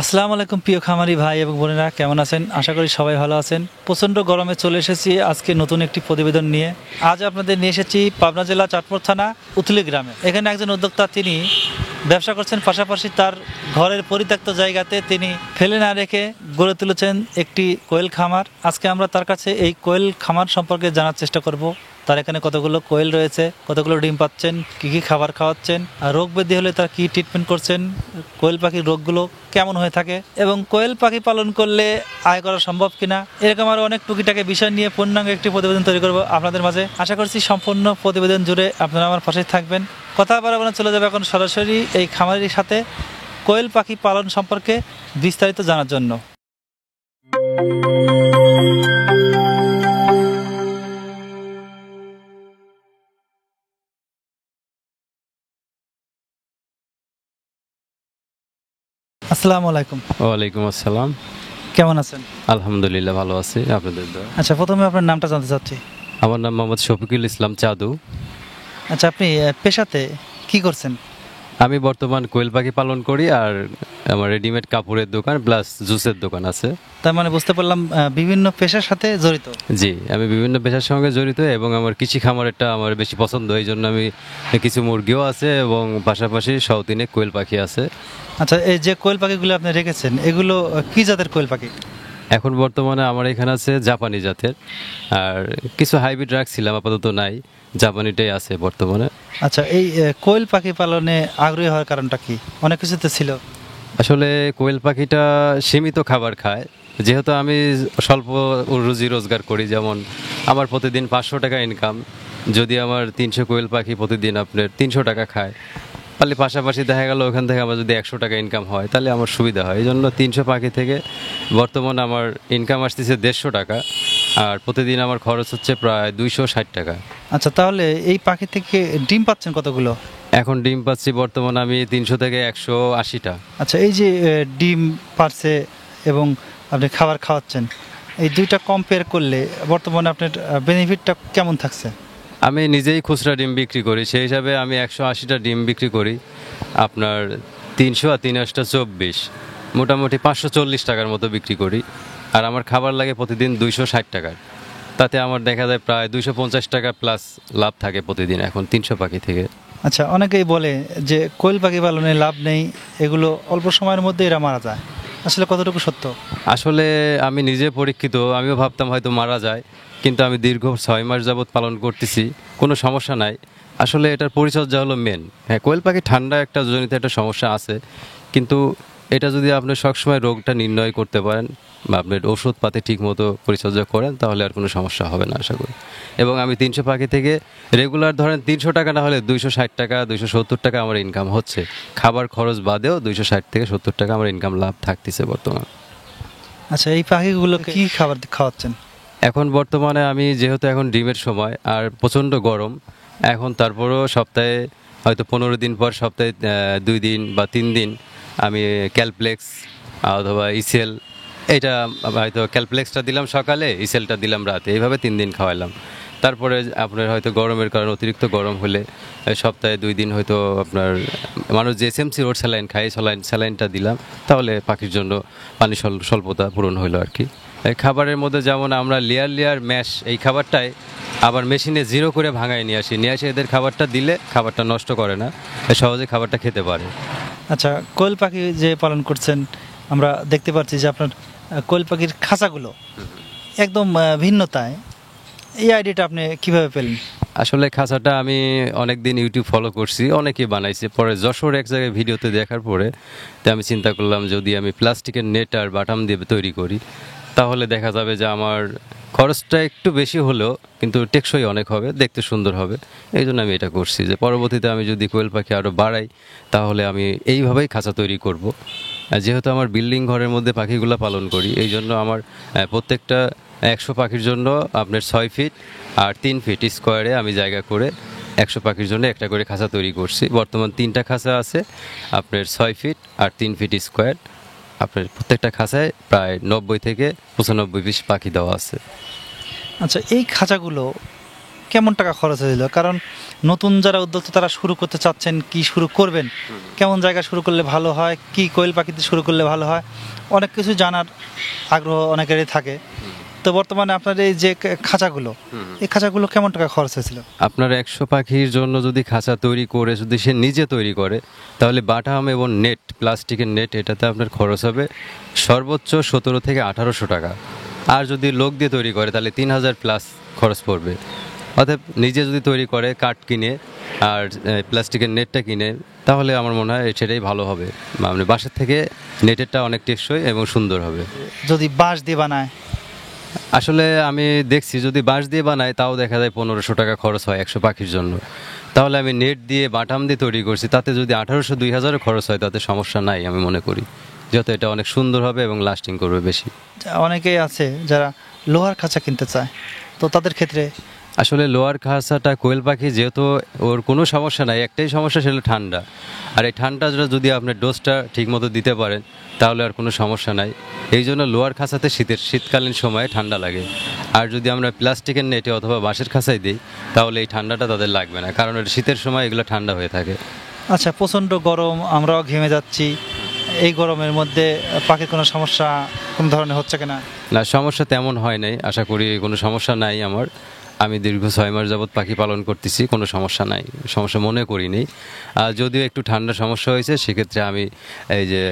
আসসালামু আলাইকুম প্রিয় খামারি ভাই এবং বোনেরা, কেমন আছেন? আশা করি সবাই ভালো আছেন। প্রচণ্ড গরমে চলে এসেছি আজকে নতুন একটি প্রতিবেদন নিয়ে। আজ আপনাদের নিয়ে এসেছি পাবনা জেলা চাটমোহর থানা উথলি গ্রামে। এখানে একজন উদ্যোক্তা, তিনি ব্যবসা করছেন, পাশাপাশি তার ঘরের পরিত্যক্ত জায়গাতে তিনি ফেলে না রেখে গড়ে তুলেছেন একটি কোয়েল খামার। আজকে আমরা তার কাছে এই কোয়েল খামার সম্পর্কে জানার চেষ্টা করব। তার এখানে কতগুলো কোয়েল রয়েছে, কতগুলো ডিম পাচ্ছেন, কী কী খাবার খাওয়াচ্ছেন, আর রোগ ব্যাধি হলে তার কী ট্রিটমেন্ট করছেন, কোয়েল পাখির রোগগুলো কেমন হয়ে থাকে এবং কোয়েল পাখি পালন করলে আয় করা সম্ভব কিনা, এরকম আরও অনেক টুকিটাকি বিষয় নিয়ে পূর্ণাঙ্গ একটি প্রতিবেদন তৈরি করব আপনাদের মাঝে। আশা করছি সম্পূর্ণ প্রতিবেদন জুড়ে আপনারা আমার পাশেই থাকবেন। কথা বাড়াবাড়ি চলে যাবে এখন সরাসরি এই খামারির সাথে কোয়েল পাখি পালন সম্পর্কে বিস্তারিত জানার জন্য। আসসালামু আলাইকুম। ওয়ালাইকুম আসসালাম। কেমন আছেন? আলহামদুলিল্লাহ, ভালো আছি, আপনাদের দোয়া। আচ্ছা, প্রথমে আপনার নামটা জানতে চাচ্ছি। আমার নাম মোহাম্মদ শফিকুল ইসলাম চাদু। আচ্ছা, আপনি পেশাতে কি করছেন? আমি বর্তমান কোয়েল পাখি পালন করি, আর আমার রেডিমেড কাপড়ের দোকান প্লাস জুসের দোকান আছে। তার মানে বুঝতে পারলাম বিভিন্ন পেশার সাথে জড়িত। জি, আমি বিভিন্ন পেশার সঙ্গে জড়িত এবং আমার কৃষি খামারটা আমার বেশি পছন্দ, এই জন্য আমি কিছু মুরগিও আছে এবং পাশাপাশি সৌতিনে কোয়েল পাখি আছে। আচ্ছা, এই যে কোয়েল পাখিগুলো আপনি রেখেছেন, এগুলো কি জাতের কোয়েল পাখি? এখন বর্তমানে আমার এখানে আছে জাপানি জাতের, আর কিছু হাইব্রিড রাখছিলাম, আপাতত নাই, জাপানিটাই আছে বর্তমানে। আচ্ছা, এই কোয়েল পাখি পালনে আগ্রহী হওয়ার কারণটা কি? অনেক কিছুতে ছিল। আসলে কোয়েল পাখিটা সীমিত খাবার খায়, যেহেতু আমি স্বল্প রুজি রোজগার করি, যেমন আমার প্রতিদিন 500 টাকা ইনকাম, যদি আমার 300 কোয়েল পাখি প্রতিদিন আপনার 300 টাকা খায়, তাহলে পাশাপাশি দেখা গেল ওখান থেকে আমার যদি 100 টাকা ইনকাম হয় তাহলে আমার সুবিধা হয়। এই জন্য 300 পাখি থেকে বর্তমানে আমার ইনকাম আসতেছে 150 টাকা, আর প্রতিদিন আমার খরচ হচ্ছে প্রায় 260 টাকা। আচ্ছা, তাহলে এই পাখি থেকে ডিম পাচ্ছেন কতগুলো? এখন ডিম পাচ্ছি বর্তমানে আমি 300 থেকে 180টা। আচ্ছা, এই যে ডিম পারছে এবং আপনি খাবার খাওয়াচ্ছেন, এই দুইটা কম্পেয়ার করলে বর্তমানে আপনার বেনিফিটটা কেমন থাকছে? আমি নিজেই খুচরা ডিম বিক্রি করি, সেই হিসাবে আমি 180টা ডিম বিক্রি করি আপনার 300 আর 3 24, মোটামুটি 540 টাকার মতো বিক্রি করি। আর আমার খাবার লাগে প্রতিদিন 260 টাকার, তাতে আমার দেখা যায় প্রায় 250 টাকা প্লাস লাভ থাকে প্রতিদিন এখন 300 পাখি থেকে। আচ্ছা, অনেকেই বলে যে কোয়েল পাখি পালনে লাভ নেই, এগুলো অল্প সময়ের মধ্যে এরা মারা যায়। আসলে কতটুকু সত্য? আসলে আমি নিজে পরীক্ষিত, আমিও ভাবতাম হয়তো মারা যায়, কিন্তু আমি দীর্ঘ 6 মাস যাবৎ পালন করতেছি, কোনো সমস্যা নাই। আসলে এটার পরিচর্যা হলো মেন। হ্যাঁ, কোয়েল পাখি ঠান্ডা একটা জনিত একটা সমস্যা আছে, কিন্তু এটা যদি আপনি সবসময় রোগটা নির্ণয় করতে পারেন বা আপনার ওষুধপাতি ঠিক মতো পরিচর্যা করেন, তাহলে আর কোনো সমস্যা হবে না আশা করি। এবং আমি 300 পাখি থেকে রেগুলার ধরেন 300 টাকা না হলে 260 টাকা 270 টাকা আমার ইনকাম হচ্ছে, খাবার খরচ বাদেও 260 থেকে 70 টাকা আমার ইনকাম লাভ থাকতেছে বর্তমান। আচ্ছা, এই পাখিগুলোকে কি খাবার খাওয়াচ্ছেন? এখন বর্তমানে আমি যেহেতু এখন ডিমের সময় আর প্রচণ্ড গরম, এখন তারপরও সপ্তাহে হয়তো 15 দিন পর সপ্তাহে 2 দিন বা 3 দিন আমি ক্যালপ্লেক্স অথবা ইসেল, এটা হয়তো ক্যালপ্লেক্সটা দিলাম সকালে, ইসেলটা দিলাম রাতে, এইভাবে 3 দিন খাওয়ালাম। তারপরে আপনার হয়তো গরমের কারণে অতিরিক্ত গরম হলে সপ্তাহে 2 দিন হয়তো আপনার মানুষ যে এসএমসি রোড স্যালাইন খায়, স্যালাইনটা দিলাম, তাহলে পাখির জন্য পানি স্বল্পতা পূরণ হলো আর কি। এই খাবারের মধ্যে যেমন আমরা লেয়ার ম্যাশ, এই খাবারটাই আবার মেশিনে জিরো করে ভাঙায় নিয়ে আসি এদের খাবারটা দিলে খাবারটা নষ্ট করে না, সহজে খাবারটা খেতে পারে। আচ্ছা, কোয়েল পাখি যে পালন করছেন, আমরা দেখতে পাচ্ছি যে আপনার কোয়েল পাখির খাঁচাগুলো একদম ভিন্নতায়। এই আইডিয়াটা আপনি কিভাবে পেলেন? আসলে খাঁচাটা আমি অনেক দিন ইউটিউব ফলো করছি, অনেকেই বানাইছে, পরে যশোর এক জায়গায় ভিডিওতে দেখার পরে তো আমি চিন্তা করলাম যদি আমি প্লাস্টিকের নেট আর বাটাম দিয়ে তৈরি করি, তাহলে দেখা যাবে যে আমার খরচটা একটু বেশি হলেও কিন্তু টেকসই অনেক হবে, দেখতে সুন্দর হবে। এই জন্য আমি এটা করছি যে পরবর্তীতে আমি যদি কোয়েল পাখি আরও বাড়াই, তাহলে আমি এইভাবেই খাঁচা তৈরি করব। যেহেতু আমার বিল্ডিং ঘরের মধ্যে পাখিগুলো পালন করি, এই জন্য আমার প্রত্যেকটা 100 পাখির জন্য আপনার 6 ফিট আর 3 ফিট স্কোয়ারে আমি জায়গা করে 100 পাখির জন্য একটা করে খাঁচা তৈরি করছি। বর্তমান 3টা খাঁচা আছে আপনার 6 ফিট আর 3 ফিট স্কোয়ার। আপনার প্রত্যেকটা খাঁচায় প্রায় 90 থেকে 95 পিস পাখি দেওয়া আছে। আচ্ছা, এই খাঁচাগুলো কেমন টাকা খরচ হয়েছিল? কারণ নতুন যারা উদ্যোক্তা তারা শুরু করতে চাচ্ছেন, কি শুরু করবেন, কেমন জায়গা শুরু করলে ভালো হয়, কি কোয়েল পাখিতে শুরু করলে ভালো হয়, অনেক কিছু জানার আগ্রহ অনেকেরই থাকে। তো বর্তমানে আপনার এই যে খাঁচাগুলো, এই খাঁচাগুলো কেমন টাকা খরচ হয়েছিল? আপনার 100 পাখির জন্য যদি খাঁচা তৈরি করে যদি সে নিজে তৈরি করে, তাহলে বাটাম এবং নেট, প্লাস্টিকের নেট, এটাতে আপনার খরচ হবে সর্বোচ্চ 17 থেকে 1800 টাকা। আর যদি লোক দিয়ে তৈরি করে তাহলে 3000 প্লাস খরচ পড়বে। অর্থাৎ নিজে যদি তৈরি করে কাঠ কিনে আর প্লাস্টিকের নেটটা কিনে, তাহলে আমার মনে হয় সেটাই ভালো হবে। মানে বাসার থেকে নেটেরটা অনেক টেকসই এবং সুন্দর হবে। যদি বাঁশ দিয়ে বানায়? আসলে আমি দেখছি যদি বাঁশ দিয়ে বানায় তাও দেখা যায় 1500 টাকা খরচ হয় 100 পাখির জন্য। তাহলে আমি নেট দিয়ে বাটাম দিয়ে তৈরি করছি, তাতে যদি 1800-2000 খরচ হয় তাতে সমস্যা নাই আমি মনে করি, যেহেতু এটা অনেক সুন্দর হবে এবং লাস্টিং করবে বেশি। অনেকেই আছে যারা লোহার খাঁচা কিনতে চায়, তো তাদের ক্ষেত্রে? আসলে লোয়ার খাঁচাটা কোয়েল পাখি যেহেতু ওর কোনো সমস্যা নাই, একটাই সমস্যা সেটা ঠান্ডা। আর এই ঠান্ডাটা যদি আপনার ডোজটা ঠিকমতো দিতে পারেন তাহলে আর কোনো সমস্যা নাই। এই জন্য লোয়ার খাঁচাতে শীতকালীন সময়ে ঠান্ডা লাগে। আর যদি আমরা প্লাস্টিকের নেটে অথবা বাঁশের খাঁচায় দিই তাহলে এই ঠান্ডাটা তাদের লাগবে না, কারণ এটা শীতের সময় এগুলো ঠান্ডা হয়ে থাকে। আচ্ছা, প্রচণ্ড গরম, আমরাও ঘেমে যাচ্ছি, এই গরমের মধ্যে পাখির কোনো সমস্যা কোনো ধরনের হচ্ছে কিনা? না, সমস্যা তেমন হয় নাই, আশা করি কোনো সমস্যা নাই আমার। আমি দীর্ঘ 6 মাস যাবৎ পাখি পালন করতেছি, কোনো সমস্যা নাই, সমস্যা মনে করিনি। আর যদিও একটু ঠান্ডার সমস্যা হয়েছে, সেক্ষেত্রে আমি এই যে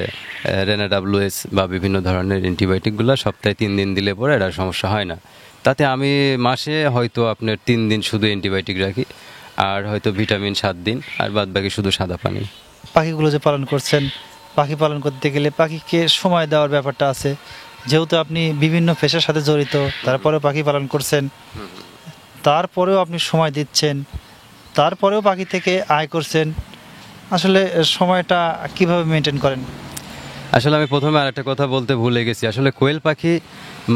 রেনাডাব্লিউএস বা বিভিন্ন ধরনের অ্যান্টিবায়োটিকগুলো সপ্তাহে 3 দিন দিলে পরে এটা সমস্যা হয় না। তাতে আমি মাসে হয়তো আপনার 3 দিন শুধু অ্যান্টিবায়োটিক রাখি, আর হয়তো ভিটামিন 7 দিন, আর বাদ বাকি শুধু সাদা পানি। পাখিগুলো যে পালন করছেন, পাখি পালন করতে গেলে পাখিকে সময় দেওয়ার ব্যাপারটা আছে। যেহেতু আপনি বিভিন্ন পেশার সাথে জড়িত, তারপরেও পাখি পালন করছেন, তারপরেও আপনি সময় দিচ্ছেন, তারপরেও পাখি থেকে আয় করছেন, আসলে সময়টা কিভাবে মেনটেন করেন? আসলে আমি প্রথমে আরেকটা কথা বলতে ভুলে গেছি। আসলে কোয়েল পাখি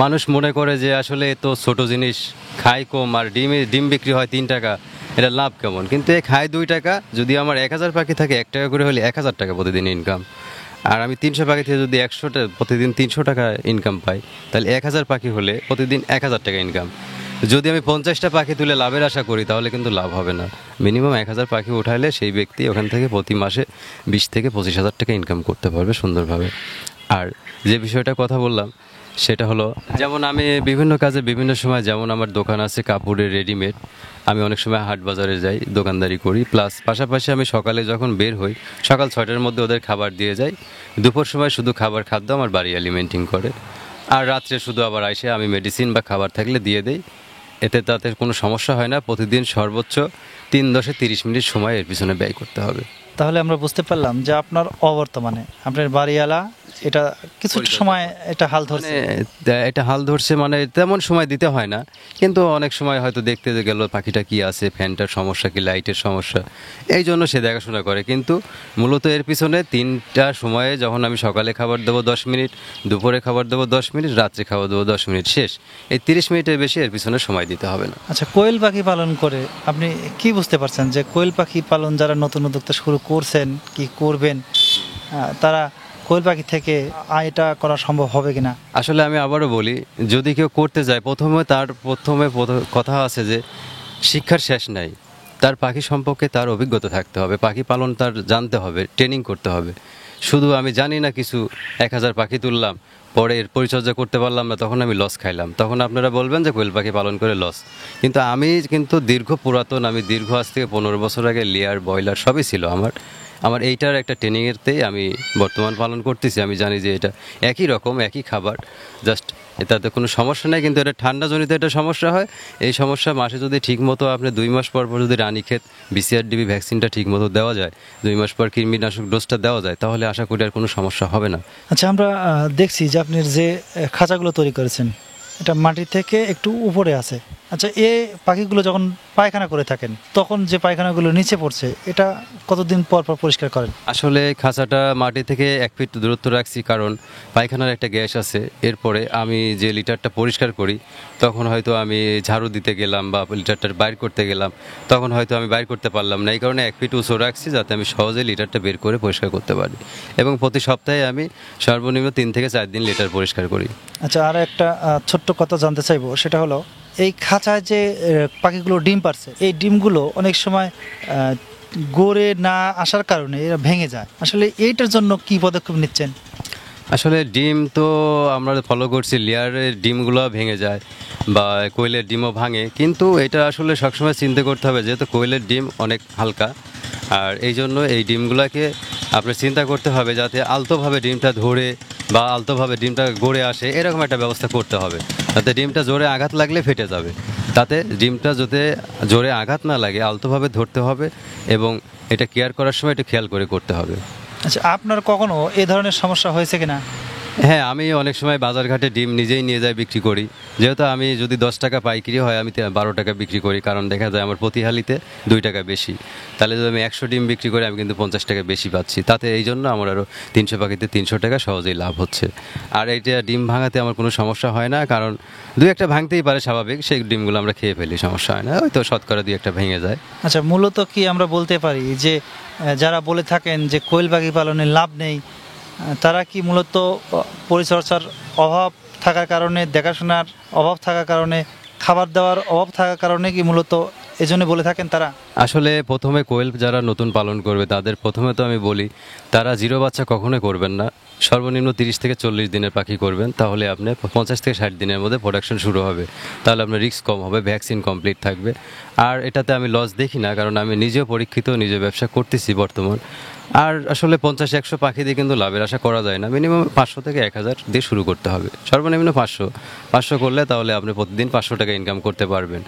মানুষ মনে করে যে আসলে এ তো ছোট জিনিস, খায় কম, আর ডিম বিক্রি হয় 3 টাকা, এটা লাভ কেমন? কিন্তু এ খায় 2 টাকা। যদি আমার 1000 পাখি থাকে 1 টাকা করে হলে 1000 টাকা প্রতিদিন ইনকাম। আর আমি 300 পাখি থেকে যদি 100টা প্রতিদিন 300 টাকা ইনকাম পাই, তাহলে 1000 পাখি হলে প্রতিদিন 1000 টাকা ইনকাম। যদি আমি 50টা পাখি তুলে লাভের আশা করি তাহলে কিন্তু লাভ হবে না। মিনিমাম 1000 পাখি উঠাইলে সেই ব্যক্তি ওখান থেকে প্রতি মাসে 20 থেকে 25,000 টাকা ইনকাম করতে পারবে সুন্দরভাবে। আর যে বিষয়টা কথা বললাম সেটা হলো, যেমন আমি বিভিন্ন কাজে বিভিন্ন সময়, যেমন আমার দোকান আছে কাপড়ের রেডিমেড, আমি অনেক সময় হাট বাজারে যাই, দোকানদারি করি, প্লাস পাশাপাশি আমি সকালে যখন বের হই সকাল 6টার মধ্যে ওদের খাবার দিয়ে যাই। দুপুর সময় শুধু খাদ্য আমার বাড়ি অ্যালিমেন্টিং করে, আর রাত্রে শুধু আবার আইসে আমি মেডিসিন বা খাবার থাকলে দিয়ে দেই। এতে তাদের কোনো সমস্যা হয় না। প্রতিদিন সর্বোচ্চ 3-30 মিনিট সময় এর পিছনে ব্যয় করতে হবে। তাহলে আমরা বুঝতে পারলাম যে আপনার অবর্তমানে আপনার বাড়িওয়ালা এটা কিছুটা সময় এটা হাল ধরছে। এটা হাল ধরছে মানে তেমন সময় দিতে হয় না, কিন্তু অনেক সময় হয়তো দেখতে গেল পাখিটা কি আছে, ফ্যানটার সমস্যা কি, লাইটের সমস্যা, এই জন্য সে দেখাশোনা করে। কিন্তু মূলত এর পিছনে 3টা সময়ে, যখন আমি সকালে খাবার দেবো 10 মিনিট, দুপুরে খাবার দেবো 10 মিনিট, রাত্রে খাবার দেবো 10 মিনিট, শেষ। এই 30 মিনিটের বেশি এর পিছনে সময় দিতে হবে না। আচ্ছা, কোয়েল পাখি পালন করে আপনি কি বুঝতে পারছেন যে কোয়েল পাখি পালন যারা নতুন উদ্যোক্তা শুরু করছেন কি করবেন, তারা কোয়েল পাখি থেকে আয়টা করা সম্ভব হবে কিনা? আসলে আমি আবারও বলি, যদি কেউ করতে যায় প্রথমে কথা আছে যে শিক্ষার শেষ নাই। তার পাখি সম্পর্কে তার অভিজ্ঞতা থাকতে হবে, পাখি পালন তার জানতে হবে, ট্রেনিং করতে হবে। শুধু আমি জানি না কিছু, 1000 পাখি তুললাম, পরে এর পরিচর্যা করতে পারলাম না, তখন আমি লস খাইলাম, তখন আপনারা বলবেন যে কোয়েল পাখি পালন করে লস। কিন্তু আমি আমি দীর্ঘ আজ থেকে 15 বছর আগে লেয়ার, ব্রয়লার সবই ছিল আমার এইটার একটা ট্রেনিংয়েরতেই আমি বর্তমান পালন করতেছি। আমি জানি যে এটা একই রকম, একই খাবার, জাস্ট এটাতে কোনো সমস্যা নেই। কিন্তু এটা ঠান্ডাজনিত একটা সমস্যা হয়। এই সমস্যা মাসে যদি ঠিকমতো আপনি 2 মাস পর যদি রানীক্ষেত BCRDB ভ্যাকসিনটা ঠিকমতো দেওয়া যায়, 2 মাস পর কৃমিনাশক ডোজটা দেওয়া যায়, তাহলে আশা করি আর কোনো সমস্যা হবে না। আচ্ছা, আমরা দেখছি যে আপনি যে খাঁচাগুলো তৈরি করেছেন এটা মাটি থেকে একটু উপরে আছে। আচ্ছা, এই পাখিগুলো যখন পায়খানা করে থাকেন তখন যে পায়খানাগুলো নিচে পড়ছে এটা কতদিন পর পর পরিষ্কার করেন? আসলে খাঁচাটা মাটি থেকে 1 ফিট দূরত্ব রাখছি, কারণ পায়খানার একটা গ্যাস আছে। এরপরে আমি যে লিটারটা পরিষ্কার করি তখন হয়তো আমি ঝাড়ু দিতে গেলাম বা লিটারটা বাইর করতে গেলাম, তখন হয়তো আমি বাইর করতে পারলাম না। এই কারণে 1 ফিট উঁচু রাখছি যাতে আমি সহজে লিটারটা বের করে পরিষ্কার করতে পারি। এবং প্রতি সপ্তাহে আমি সর্বনিম্ন 3 থেকে 4 দিন লিটার পরিষ্কার করি। আচ্ছা, আর একটা ছোট্ট কথা জানতে চাইবো, সেটা হলো এই খাঁচায় যে পাখিগুলো ডিম পারছে, এই ডিমগুলো অনেক সময় গড়ে না আসার কারণে এরা ভেঙে যায়। আসলে এইটার জন্য কি পদক্ষেপ নিচ্ছেন? আসলে ডিম তো আমরা ফলো করছি, লেয়ারের ডিমগুলো ভেঙে যায় বা কোয়েলের ডিমও ভাঙে, কিন্তু এটা আসলে সবসময় চিন্তা করতে হবে, যেহেতু কোয়েলের ডিম অনেক হালকা, আর এই জন্য এই ডিমগুলোকে আপনার চিন্তা করতে হবে যাতে আলতোভাবে ডিমটা ধরে বা আলতোভাবে ডিমটা গড়ে আসে, এরকম একটা ব্যবস্থা করতে হবে। তাতে ডিমটা জোরে আঘাত লাগলে ফেটে যাবে, তাতে ডিমটা যাতে জোরে আঘাত না লাগে আলতোভাবে ধরতে হবে, এবং এটা কেয়ার করার সময় একটু খেয়াল করে করতে হবে। আচ্ছা, আপনার কখনো এ ধরনের সমস্যা হয়েছে কিনা? হ্যাঁ, আমি অনেক সময় বাজারঘাটে ডিম নিজেই নিয়ে যাই বিক্রি করি। যেহেতু আমি যদি 10 টাকা পাইকারি হয়, আমি 12 টাকা বিক্রি করি, কারণ দেখা যায় আমার প্রতি হালিতে 2 টাকা বেশি। তাহলে যদি আমি 100 ডিম বিক্রি করি, আমি কিন্তু 50 টাকা বেশি পাচ্ছি। তাতে এই জন্য আমার আরও 300 পাখিতে 300 টাকা সহজেই লাভ হচ্ছে। আর এইটা ডিম ভাঙাতে আমার কোনো সমস্যা হয় না, কারণ 2-1টা ভাঙতেই পারে স্বাভাবিক, সেই ডিমগুলো আমরা খেয়ে ফেলি, সমস্যা হয় না। হয়তো শতকরা 2-1টা ভেঙে যায়। আচ্ছা, মূলত কি আমরা বলতে পারি যে যারা বলে থাকেন যে কোয়েল পাখি পালনে লাভ নেই, তারা কি মূলত পরিচর্যার অভাব থাকার কারণে, দেখাশোনার অভাব থাকার কারণে, খাবার দেওয়ার অভাব থাকার কারণে কি মূলত এজন্য বলে থাকেন তারা? আসলে প্রথমে কোয়েল যারা নতুন পালন করবে তাদের প্রথমে তো আমি বলি, তারা জিরো বাচ্চা কখনোই করবেন না। সর্বনিম্ন 30 থেকে 40 দিনের পাখি করবেন, তাহলে আপনি 50 থেকে 60 দিনের মধ্যে প্রোডাকশন শুরু হবে। তাহলে আপনার রিস্ক কম হবে, ভ্যাকসিন কমপ্লিট থাকবে। আর এটাতে আমি লস দেখি না, কারণ আমি নিজেও পরীক্ষিত, নিজে ব্যবসা করতেছি বর্তমান। আর আসলে 50-100 পাখি দিয়ে কিন্তু লাভের আশা করা যায় না। মিনিমাম 500 থেকে 1000 দিয়ে শুরু করতে হবে, সর্বনিম্ন 500 করলে তাহলে আপনি প্রতিদিন 500 টাকা ইনকাম করতে পারবেন।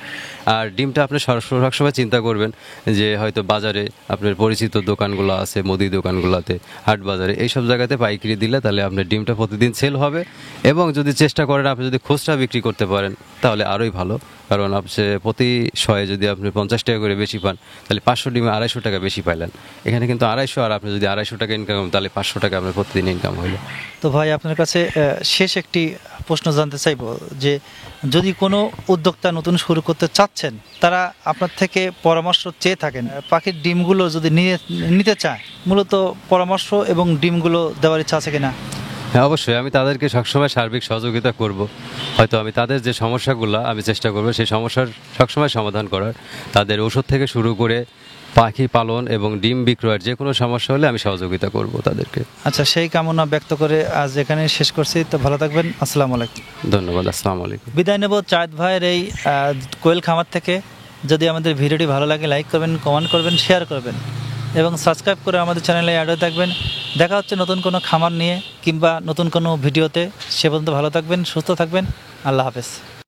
আর ডিমটা আপনি সবসময় চিন্তা করবেন যে হয়তো বাজারে আপনার পরিচিত দোকানগুলো আছে, মুদি দোকানগুলোতে, হাট বাজারে, এইসব জায়গাতে পাইকারি দিলে তাহলে আপনার ডিমটা প্রতিদিন সেল হবে। এবং যদি চেষ্টা করেন আপনি যদি খুচরা বিক্রি করতে পারেন তাহলে আরোই ভালো, কারণ আপনি প্রতি শয়ে যদি আপনি 50 টাকা করে বেশি পান, তাহলে 500 ডিমে 250 টাকা বেশি পাইলেন। এখানে কিন্তু 250, আর আপনি যদি 250 টাকা ইনকাম করেন তাহলে 500 টাকা আপনার প্রতিদিন ইনকাম হইলো। তো ভাই, আপনার কাছে শেষ একটি প্রশ্ন জানতে চাইবো যে যদি কোনো উদ্যোক্তা নতুন শুরু করতে চাচ্ছেন, তারা আপনার থেকে পরামর্শ চেয়ে থাকেন, পাখির ডিমগুলো যদি নিতে চায়, মূলত পরামর্শ এবং ডিমগুলো দেওয়ার ইচ্ছা আছে কিনা? হ্যাঁ, অবশ্যই আমি তাদেরকে সবসময় সার্বিক সহযোগিতা করব। হয়তো আমি তাদের যে সমস্যাগুলো আমি চেষ্টা করব সেই সমস্যার সবসময় সমাধান করার। তাদের ওষুধ থেকে শুরু করে পাখি পালন এবং ডিম বিক্রয়ের যে কোনো সমস্যা হলে আমি সহযোগিতা করব তাদেরকে। আচ্ছা, সেই কামনা ব্যক্ত করে আজ এখানে শেষ করছি। তো ভালো থাকবেন, আসসালামু আলাইকুম। ধন্যবাদ, আসসালামু আলাইকুম। বিদায় নেব চাঁদ ভাইয়ের এই কোয়েল খামার থেকে। যদি আমাদের ভিডিওটি ভালো লাগে, লাইক করবেন, কমেন্ট করবেন, শেয়ার করবেন এবং সাবস্ক্রাইব করে আমাদের চ্যানেলে অ্যাড হয়ে থাকবেন। দেখা হচ্ছে নতুন কোনো খামার নিয়ে কিংবা নতুন কোনো ভিডিওতে। সে পর্যন্ত ভালো থাকবেন, সুস্থ থাকবেন। আল্লাহ হাফেজ।